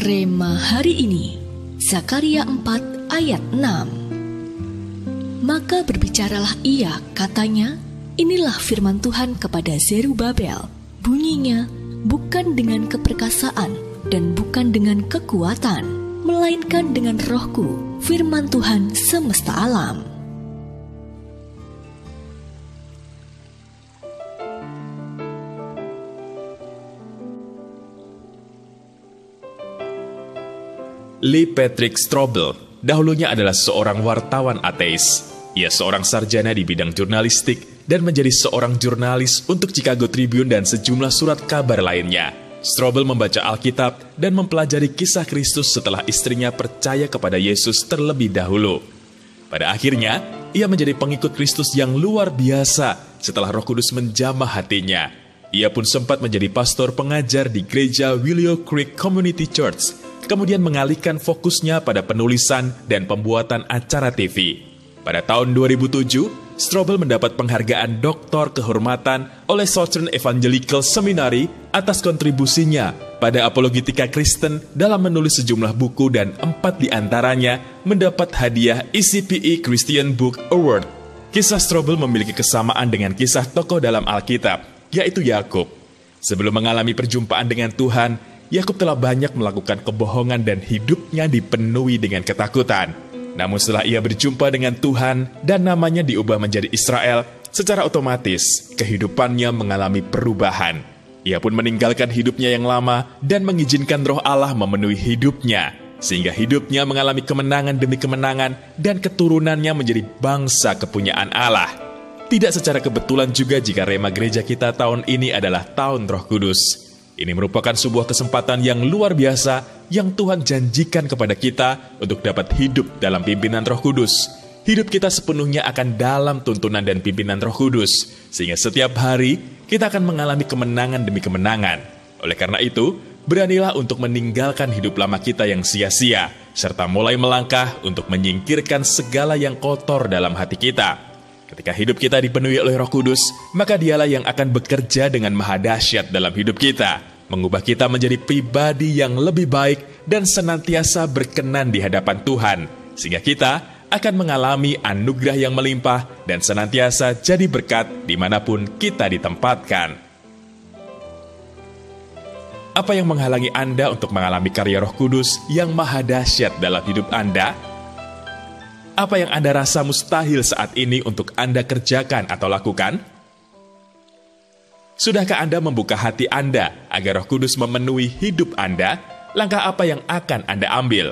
Rema hari ini, Zakaria 4 ayat 6. Maka berbicaralah ia, katanya, inilah firman Tuhan kepada Zerubabel, bunyinya, bukan dengan keperkasaan dan bukan dengan kekuatan, melainkan dengan rohku, firman Tuhan semesta alam. Lee Patrick Strobel dahulunya adalah seorang wartawan ateis. Ia seorang sarjana di bidang jurnalistik dan menjadi seorang jurnalis untuk Chicago Tribune dan sejumlah surat kabar lainnya. Strobel membaca Alkitab dan mempelajari kisah Kristus setelah istrinya percaya kepada Yesus terlebih dahulu. Pada akhirnya, ia menjadi pengikut Kristus yang luar biasa setelah Roh Kudus menjamah hatinya. Ia pun sempat menjadi pastor pengajar di gereja Willow Creek Community Church, kemudian mengalihkan fokusnya pada penulisan dan pembuatan acara TV. Pada tahun 2007, Strobel mendapat penghargaan Doktor Kehormatan oleh Southern Evangelical Seminary atas kontribusinya pada apologetika Kristen dalam menulis sejumlah buku dan 4 diantaranya mendapat hadiah ECPE Christian Book Award. Kisah Strobel memiliki kesamaan dengan kisah tokoh dalam Alkitab, yaitu Yakub. Sebelum mengalami perjumpaan dengan Tuhan, Yakub telah banyak melakukan kebohongan dan hidupnya dipenuhi dengan ketakutan. Namun setelah ia berjumpa dengan Tuhan dan namanya diubah menjadi Israel, secara otomatis kehidupannya mengalami perubahan. Ia pun meninggalkan hidupnya yang lama dan mengizinkan Roh Allah memenuhi hidupnya, sehingga hidupnya mengalami kemenangan demi kemenangan dan keturunannya menjadi bangsa kepunyaan Allah. Tidak secara kebetulan juga jika Rema gereja kita tahun ini adalah tahun Roh Kudus. Ini merupakan sebuah kesempatan yang luar biasa yang Tuhan janjikan kepada kita untuk dapat hidup dalam pimpinan Roh Kudus. Hidup kita sepenuhnya akan dalam tuntunan dan pimpinan Roh Kudus, sehingga setiap hari kita akan mengalami kemenangan demi kemenangan. Oleh karena itu, beranilah untuk meninggalkan hidup lama kita yang sia-sia, serta mulai melangkah untuk menyingkirkan segala yang kotor dalam hati kita. Ketika hidup kita dipenuhi oleh Roh Kudus, maka dialah yang akan bekerja dengan maha dahsyat dalam hidup kita, mengubah kita menjadi pribadi yang lebih baik dan senantiasa berkenan di hadapan Tuhan, sehingga kita akan mengalami anugerah yang melimpah dan senantiasa jadi berkat dimanapun kita ditempatkan. Apa yang menghalangi Anda untuk mengalami karya Roh Kudus yang maha dahsyat dalam hidup Anda? Apa yang Anda rasa mustahil saat ini untuk Anda kerjakan atau lakukan? Sudahkah Anda membuka hati Anda agar Roh Kudus memenuhi hidup Anda? Langkah apa yang akan Anda ambil?